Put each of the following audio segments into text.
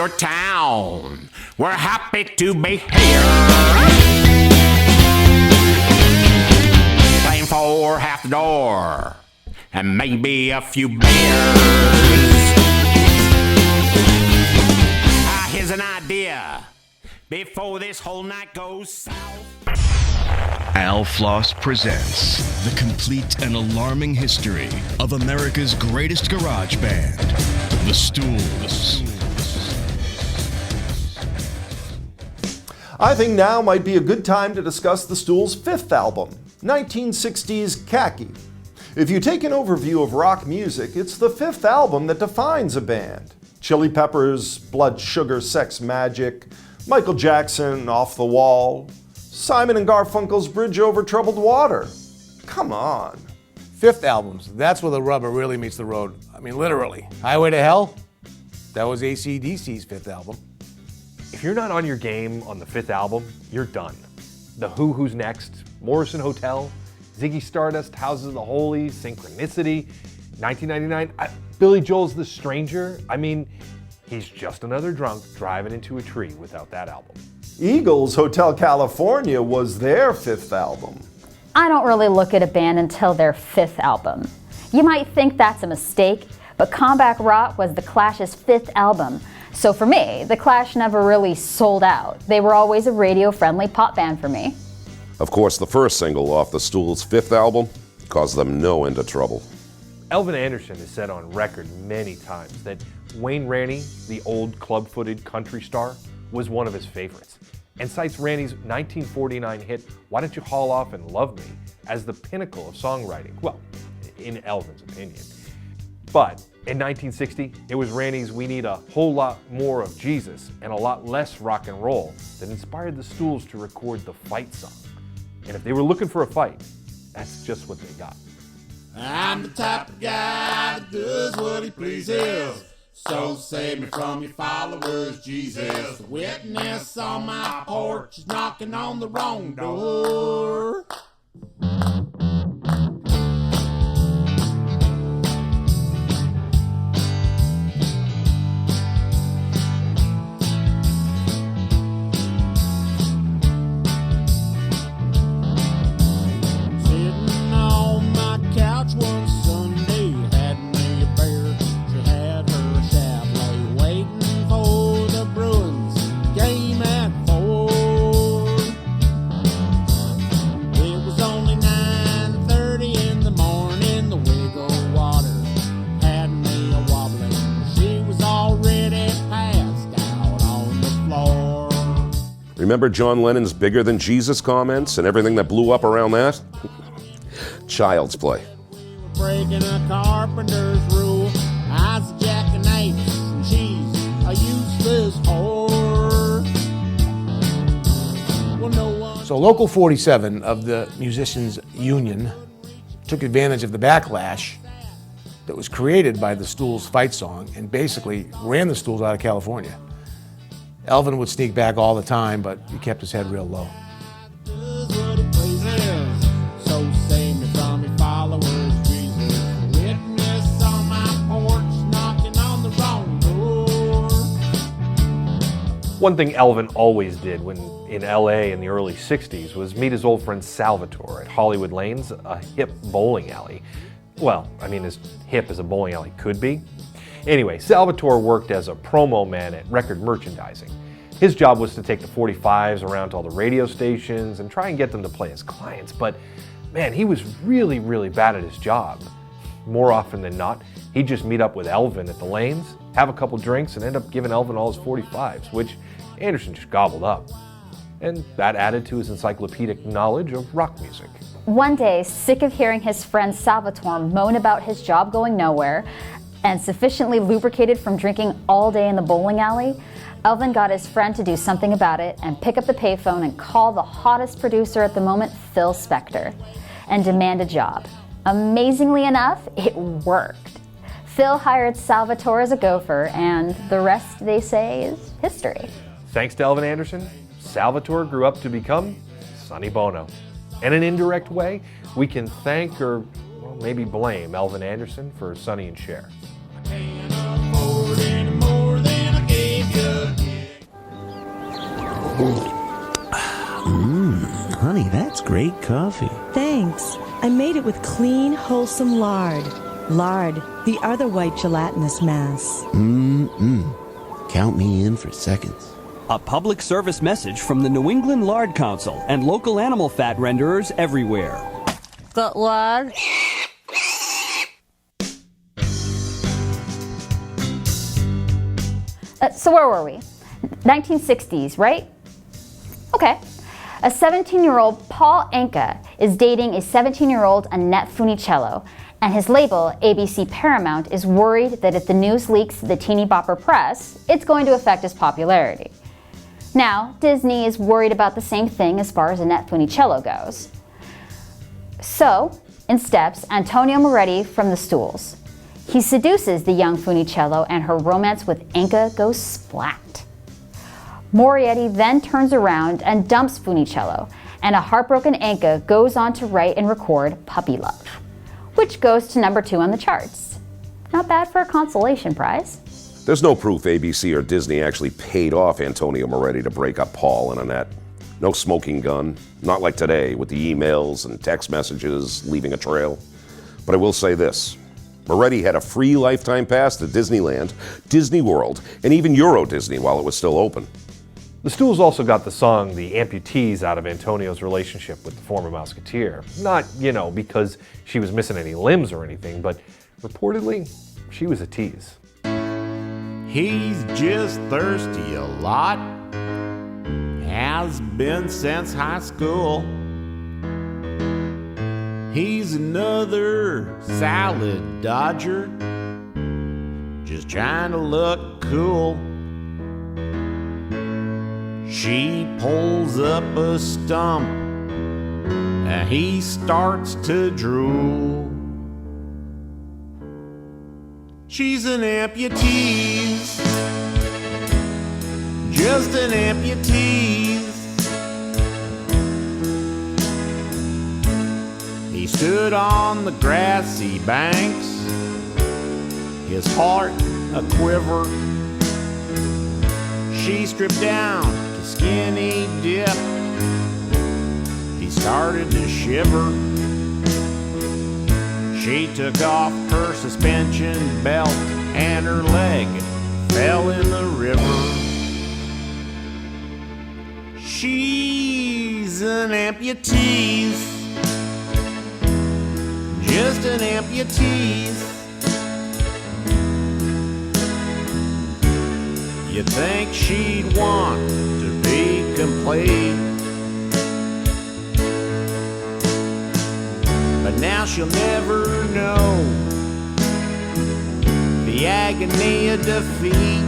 your town. We're happy to be here. Playing for half the door and maybe a few beers. Here's an idea before this whole night goes south. Al Floss presents the complete and alarming history of America's greatest garage band, the Stools. I think now might be a good time to discuss the Stools' fifth album, 1960's Khaki. If you take an overview of rock music, it's the fifth album that defines a band. Chili Peppers, Blood Sugar Sex Magic, Michael Jackson, Off the Wall, Simon and Garfunkel's Bridge Over Troubled Water. Come on. Fifth albums, that's where the rubber really meets the road. I mean, literally. Highway to Hell, that was AC/DC's fifth album. If you're not on your game on the fifth album, you're done. The Who's Next, Morrison Hotel, Ziggy Stardust, Houses of the Holy, Synchronicity, 1999, Billy Joel's The Stranger. I mean, he's just another drunk driving into a tree without that album. Eagles' Hotel California was their fifth album. I don't really look at a band until their fifth album. You might think that's a mistake, but Comeback Rock was The Clash's fifth album. So for me, The Clash never really sold out. They were always a radio-friendly pop band for me. Of course, the first single off the Stools' fifth album caused them no end of trouble. Elvin Anderson has said on record many times that Wayne Raney, the old club-footed country star, was one of his favorites, and cites Raney's 1949 hit, Why Don't You Haul Off and Love Me, as the pinnacle of songwriting, well, in Elvin's opinion. But in 1960, it was Raney's We Need a Whole Lot More of Jesus and a Lot Less Rock and Roll that inspired the Stools to record the Fight song. And if they were looking for a fight, that's just what they got. I'm the type of guy that does what he pleases. So save me from your followers, Jesus. The witness on my porch is knocking on the wrong door. Sitting on my couch one Sunday, had me a beer. She had her Chevrolet waiting for the Bruins game at 4. It was only 9:30 in the morning. The wiggle water had me a wobbling. She was already passed out on the floor. Remember John Lennon's bigger than Jesus comments and everything that blew up around that? Child's play. Breaking a carpenter's rule. I was jacking apes and she's a useless whore. Well, no one. So Local 47 of the Musicians Union took advantage of the backlash that was created by the Stools' Fight song and basically ran the Stools out of California. Elvin would sneak back all the time, but he kept his head real low. Does what he pleases. So save me from your followers, Jesus. Witness on my porch, knocking on the wrong door. One thing Elvin always did when in LA in the early 60s was meet his old friend Salvatore at Hollywood Lanes, a hip bowling alley. Well, I mean, as hip as a bowling alley could be. Anyway, Salvatore worked as a promo man at Record Merchandising. His job was to take the 45s around to all the radio stations and try and get them to play his clients, but man, he was really, really bad at his job. More often than not, he'd just meet up with Elvin at the lanes, have a couple drinks, and end up giving Elvin all his 45s, which Anderson just gobbled up. And that added to his encyclopedic knowledge of rock music. One day, sick of hearing his friend Salvatore moan about his job going nowhere, and sufficiently lubricated from drinking all day in the bowling alley, Elvin got his friend to do something about it and pick up the payphone and call the hottest producer at the moment, Phil Spector, and demand a job. Amazingly enough, it worked. Phil hired Salvatore as a gopher, and the rest, they say, is history. Thanks to Elvin Anderson, Salvatore grew up to become Sonny Bono. In an indirect way, we can thank or well, maybe blame Elvin Anderson for Sonny and Cher. Can't afford any more than I gave you. Honey, that's great coffee. Thanks. I made it with clean, wholesome lard. Lard, the other white gelatinous mass. Count me in for seconds. A public service message from the New England Lard Council and local animal fat renderers everywhere. Got lard? So where were we? 1960s, right? Okay. A 17-year-old Paul Anka is dating a 17-year-old Annette Funicello, and his label, ABC Paramount, is worried that if the news leaks to the teeny bopper press, it's going to affect his popularity. Now, Disney is worried about the same thing as far as Annette Funicello goes. So, in steps Antonio Moretti from the Stools. He seduces the young Funicello, and her romance with Anka goes splat. Moretti then turns around and dumps Funicello, and a heartbroken Anka goes on to write and record Puppy Love, which goes to number 2 on the charts. Not bad for a consolation prize. There's no proof ABC or Disney actually paid off Antonio Moretti to break up Paul and Annette. No smoking gun, not like today with the emails and text messages leaving a trail. But I will say this. Moretti had a free lifetime pass to Disneyland, Disney World, and even Euro Disney while it was still open. The Stools also got the song The Amputees out of Antonio's relationship with the former Musketeer. Not, because she was missing any limbs or anything, but reportedly, she was a tease. He's just thirsty a lot, has been since high school. He's another salad dodger, just trying to look cool. She pulls up a stump and he starts to drool. She's an amputee, just an amputee. He stood on the grassy banks, his heart a quiver. She stripped down to skinny dip. He started to shiver. She took off her suspension belt and her leg fell in the river. She's an amputee, just an amputee. You'd think she'd want to be complete, but now she'll never know the agony of defeat.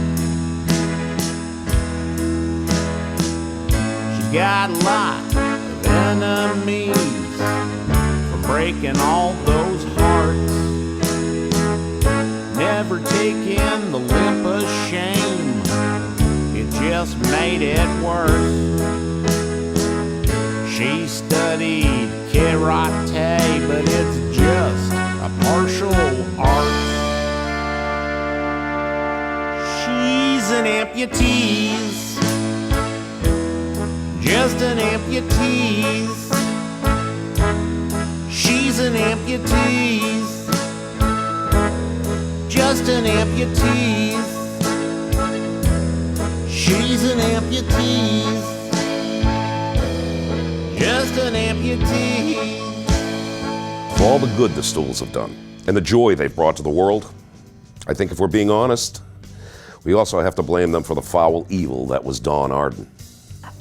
She's got a lot of enemies from breaking all those hearts, never taking the limp of shame. It just made it worse. She studied karate, but it's just a martial art. She's an amputee, just an amputee. She's an amputee, just an amputee. She's an amputee, just an amputee. For all the good the Stools have done and the joy they've brought to the world, I think if we're being honest, we also have to blame them for the foul evil that was Don Arden.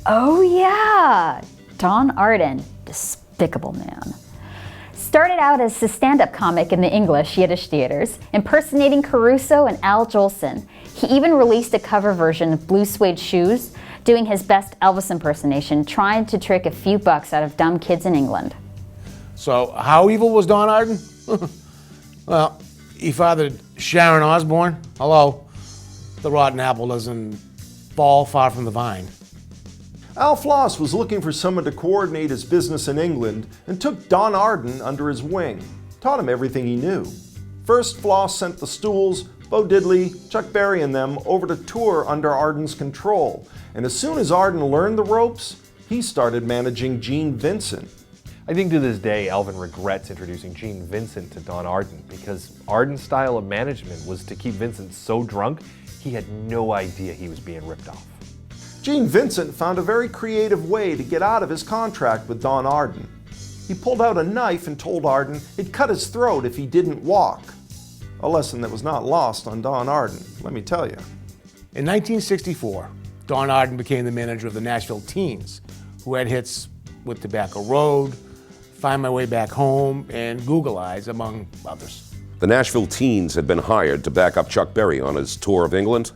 Oh yeah, Don Arden, despicable man. Started out as a stand-up comic in the English Yiddish theaters, impersonating Caruso and Al Jolson. He even released a cover version of Blue Suede Shoes, doing his best Elvis impersonation, trying to trick a few bucks out of dumb kids in England. So, how evil was Don Arden? Well, he fathered Sharon Osbourne. Hello. The rotten apple doesn't fall far from the vine. Al Floss was looking for someone to coordinate his business in England and took Don Arden under his wing, taught him everything he knew. First, Floss sent the Stools Bo Diddley, Chuck Berry and them over to tour under Arden's control. And as soon as Arden learned the ropes, he started managing Gene Vincent. I think to this day, Elvin regrets introducing Gene Vincent to Don Arden because Arden's style of management was to keep Vincent so drunk, he had no idea he was being ripped off. Gene Vincent found a very creative way to get out of his contract with Don Arden. He pulled out a knife and told Arden he'd cut his throat if he didn't walk. A lesson that was not lost on Don Arden, let me tell you. In 1964, Don Arden became the manager of the Nashville Teens, who had hits with Tobacco Road, Find My Way Back Home, and Google Eyes, among others. The Nashville Teens had been hired to back up Chuck Berry on his tour of England.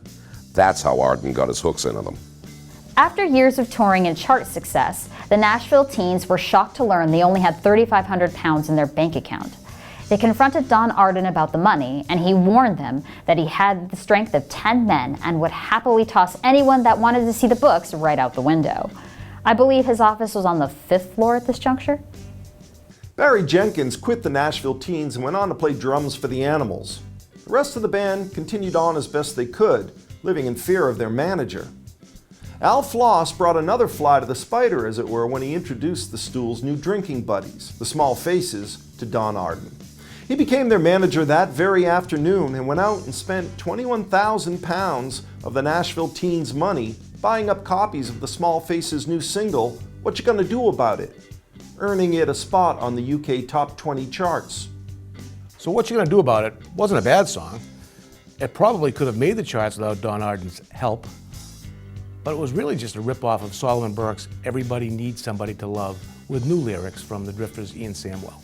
That's how Arden got his hooks into them. After years of touring and chart success, the Nashville Teens were shocked to learn they only had 3,500 pounds in their bank account. They confronted Don Arden about the money, and he warned them that he had the strength of 10 men and would happily toss anyone that wanted to see the books right out the window. I believe his office was on the 5th floor at this juncture. Barry Jenkins quit the Nashville Teens and went on to play drums for the Animals. The rest of the band continued on as best they could, living in fear of their manager. Al Floss brought another fly to the spider, as it were, when he introduced the Stools' new drinking buddies, the Small Faces, to Don Arden. He became their manager that very afternoon and went out and spent 21,000 pounds of the Nashville Teens' money buying up copies of the Small Faces' new single, What You Gonna Do About It?, earning it a spot on the UK Top 20 charts. So What You Gonna Do About It wasn't a bad song. It probably could have made the charts without Don Arden's help, but it was really just a ripoff of Solomon Burke's Everybody Needs Somebody to Love with new lyrics from the Drifters' Ian Samwell.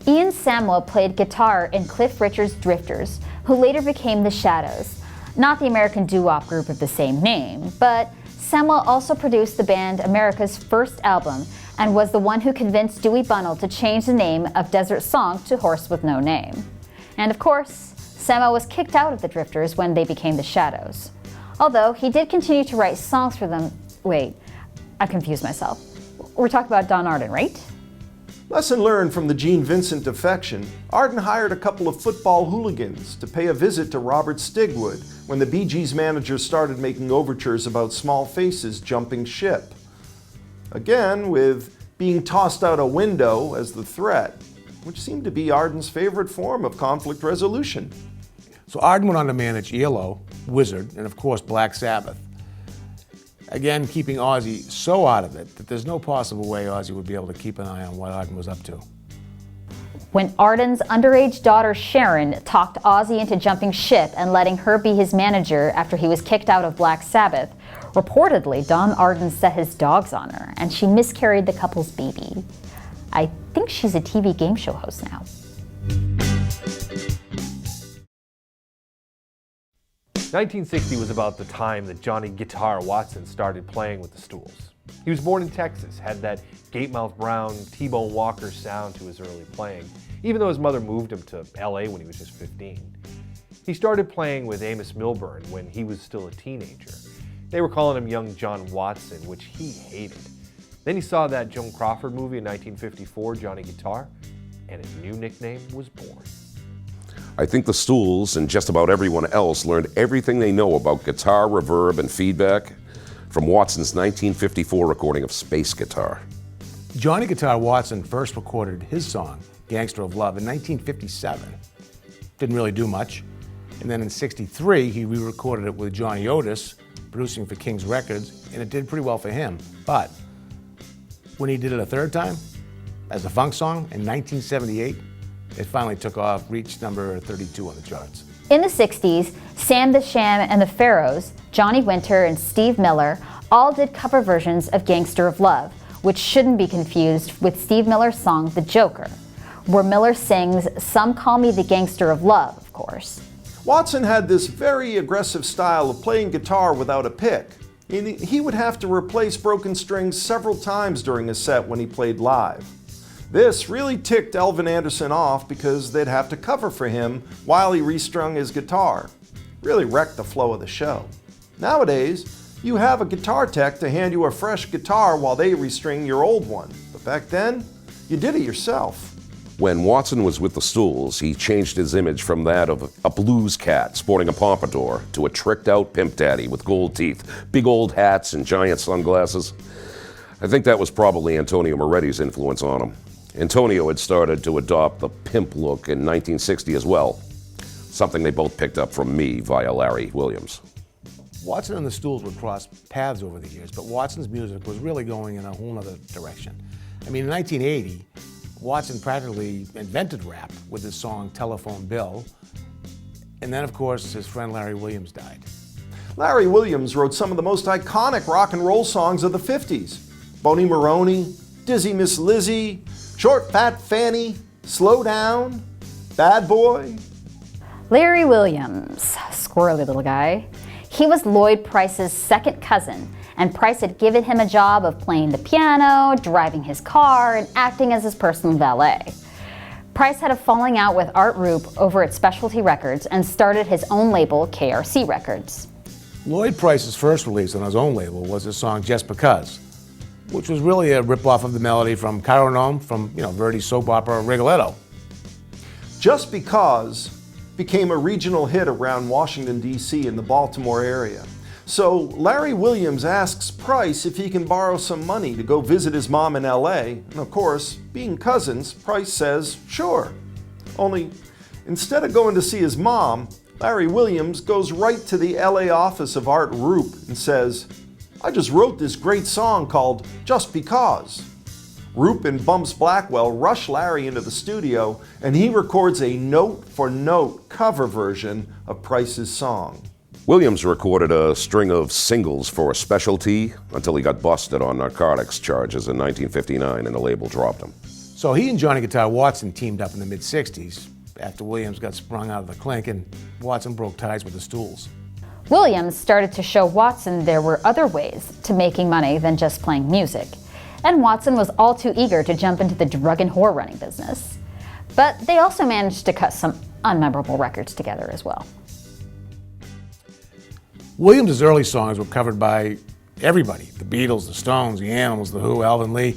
Ian Samwell played guitar in Cliff Richard's Drifters, who later became the Shadows, not the American doo-wop group of the same name, but Samwell also produced the band America's first album and was the one who convinced Dewey Bunnell to change the name of Desert Song to Horse with No Name. And of course, Samwell was kicked out of the Drifters when they became the Shadows. Although he did continue to write songs for them. Wait, I confused myself. We're talking about Don Arden, right? Lesson learned from the Gene Vincent defection, Arden hired a couple of football hooligans to pay a visit to Robert Stigwood when the Bee Gees manager started making overtures about Small Faces jumping ship. Again, with being tossed out a window as the threat, which seemed to be Arden's favorite form of conflict resolution. So Arden went on to manage ELO, Wizard, and of course Black Sabbath. Again, keeping Ozzy so out of it that there's no possible way Ozzy would be able to keep an eye on what Arden was up to. When Arden's underage daughter Sharon talked Ozzy into jumping ship and letting her be his manager after he was kicked out of Black Sabbath, reportedly Don Arden set his dogs on her and she miscarried the couple's baby. I think she's a TV game show host now. "1960 was about the time that Johnny Guitar Watson started playing with the Stools. He was born in Texas, had that Gatemouth Brown, T-Bone Walker sound to his early playing, even though his mother moved him to LA when he was just 15. He started playing with Amos Milburn when he was still a teenager. They were calling him Young John Watson, which he hated. Then he saw that Joan Crawford movie in 1954, Johnny Guitar, and his new nickname was born. I think the Stools and just about everyone else learned everything they know about guitar, reverb, and feedback from Watson's 1954 recording of Space Guitar. Johnny Guitar Watson first recorded his song, Gangster of Love, in 1957. Didn't really do much. And then in '63, he re-recorded it with Johnny Otis, producing for King's Records, and it did pretty well for him. But when he did it a third time, as a funk song in 1978, it finally took off, reached number 32 on the charts. In the 60s, Sam the Sham and the Pharaohs, Johnny Winter and Steve Miller all did cover versions of Gangster of Love, which shouldn't be confused with Steve Miller's song The Joker, where Miller sings Some Call Me the Gangster of Love, of course. Watson had this very aggressive style of playing guitar without a pick. He would have to replace broken strings several times during a set when he played live. This really ticked Elvin Anderson off because they'd have to cover for him while he restrung his guitar. Really wrecked the flow of the show. Nowadays, you have a guitar tech to hand you a fresh guitar while they restring your old one. But back then, you did it yourself. When Watson was with the Stools, he changed his image from that of a blues cat sporting a pompadour to a tricked-out pimp daddy with gold teeth, big old hats, and giant sunglasses. I think that was probably Antonio Moretti's influence on him. Antonio had started to adopt the pimp look in 1960 as well, something they both picked up from me via Larry Williams. Watson and the Stools would cross paths over the years, but Watson's music was really going in a whole other direction. I mean, in 1980, Watson practically invented rap with his song Telephone Bill, and then, of course, his friend Larry Williams died. Larry Williams wrote some of the most iconic rock and roll songs of the 50s. Boney Maroney, Dizzy Miss Lizzie, Short Fat Fanny, Slow Down, Bad Boy. Larry Williams, squirrely little guy. He was Lloyd Price's second cousin, and Price had given him a job of playing the piano, driving his car, and acting as his personal valet. Price had a falling out with Art Rupe over at Specialty Records and started his own label, KRC Records. Lloyd Price's first release on his own label was his song Just Because, which was really a ripoff of the melody from Caro Nome from, Verdi's soap opera Rigoletto. Just Because became a regional hit around Washington, D.C. and the Baltimore area. So Larry Williams asks Price if he can borrow some money to go visit his mom in L.A. And of course, being cousins, Price says, sure. Only, instead of going to see his mom, Larry Williams goes right to the L.A. office of Art Rupe and says, I just wrote this great song called Just Because. Rupe and Bumps Blackwell rush Larry into the studio, and he records a note-for-note cover version of Price's song. Williams recorded a string of singles for Specialty until he got busted on narcotics charges in 1959 and the label dropped him. So he and Johnny Guitar Watson teamed up in the mid-60s after Williams got sprung out of the clink and Watson broke ties with the Stools. Williams started to show Watson there were other ways to making money than just playing music, and Watson was all too eager to jump into the drug and whore running business. But they also managed to cut some unmemorable records together as well. Williams' early songs were covered by everybody, the Beatles, the Stones, the Animals, the Who, Alvin Lee,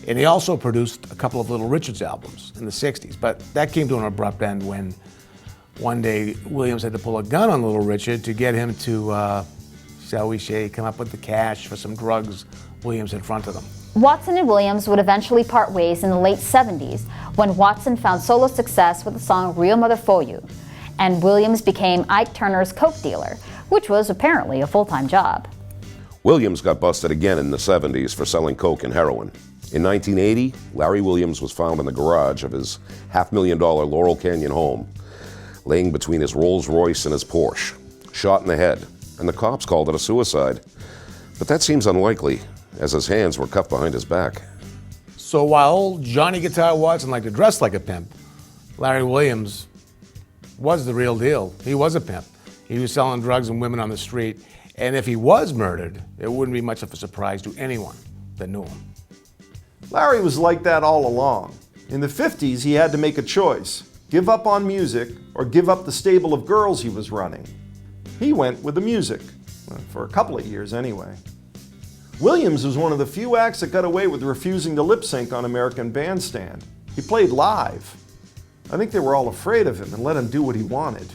and he also produced a couple of Little Richards albums in the 60s, but that came to an abrupt end when one day Williams had to pull a gun on Little Richard to get him to, shall we say, come up with the cash for some drugs Williams had fronted him. Watson and Williams would eventually part ways in the late 70s when Watson found solo success with the song Real Mother For You, and Williams became Ike Turner's coke dealer, which was apparently a full-time job. Williams got busted again in the 70s for selling coke and heroin. In 1980, Larry Williams was found in the garage of his $500,000 Laurel Canyon home, laying between his Rolls Royce and his Porsche, shot in the head, and the cops called it a suicide. But that seems unlikely, as his hands were cuffed behind his back. So while old Johnny Guitar Watson liked to dress like a pimp, Larry Williams was the real deal. He was a pimp. He was selling drugs and women on the street, and if he was murdered, it wouldn't be much of a surprise to anyone that knew him. Larry was like that all along. In the 50s, he had to make a choice: give up on music or give up the stable of girls he was running. He went with the music, for a couple of years anyway. Williams was one of the few acts that got away with refusing to lip sync on American Bandstand. He played live. I think they were all afraid of him and let him do what he wanted.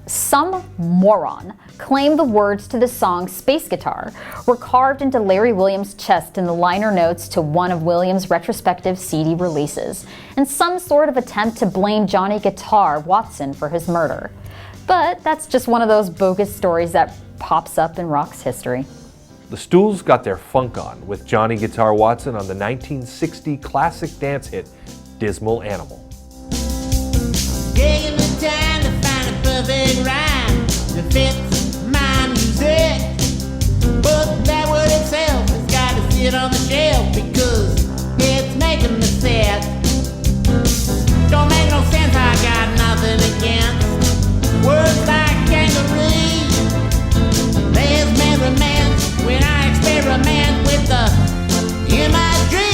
Some moron claimed the words to the song Space Guitar were carved into Larry Williams' chest in the liner notes to one of Williams' retrospective CD releases, in some sort of attempt to blame Johnny Guitar Watson for his murder. But that's just one of those bogus stories that pops up in rock's history. The Stools got their funk on with Johnny Guitar Watson on the 1960 classic dance hit, Dismal Animal. Taking the time to find a perfect rhyme that fits my music. But that word itself has got to sit on the shelf because it's making me sad. Don't make no sense, I got nothing against words like kangaroo. There's merriment when I experiment with the imagery.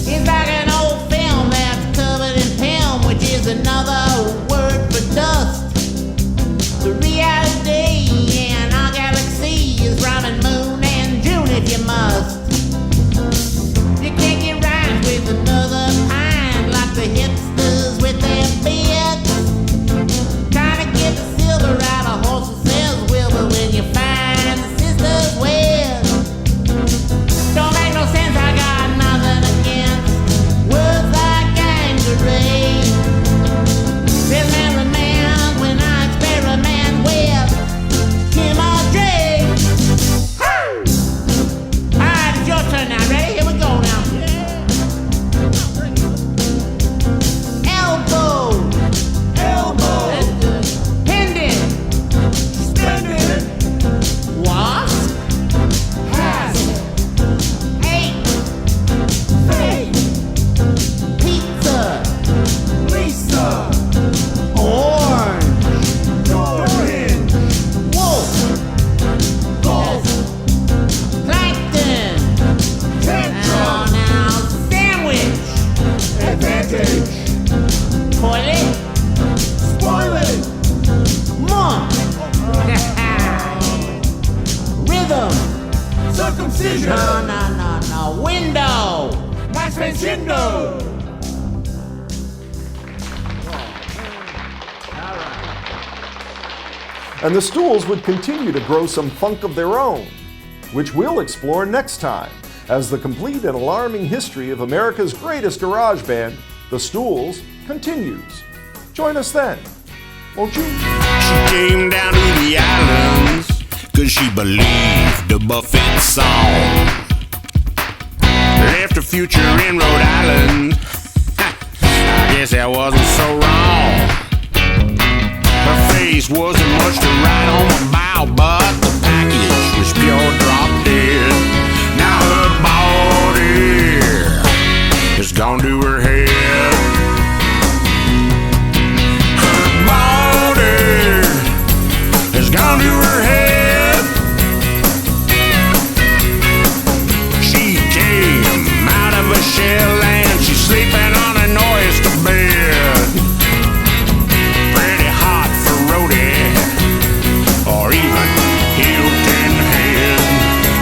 It's like an old film that's covered in film, which is another word for dust. And the Stools would continue to grow some funk of their own, which we'll explore next time as the complete and alarming history of America's greatest garage band, the Stools, continues. Join us then, won't you? She came down to the islands 'cause she believed the Buffett song. Left her future in Rhode Island. I guess that wasn't so wrong. Her face wasn't much to write on my bow, but the package was pure drop dead. Now her body has gone to her head. Her body has gone to her head. She came out of a shell and she's sleeping on an oyster bed. Pretty hot for roadie or even Hilton Head.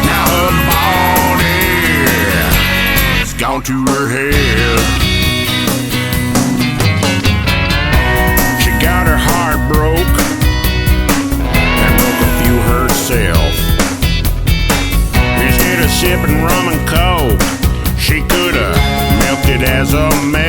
Now her body has gone to her head. She got her heart broke and broke a few herself. Instead of sipping rum and coke, she coulda milked it as a man.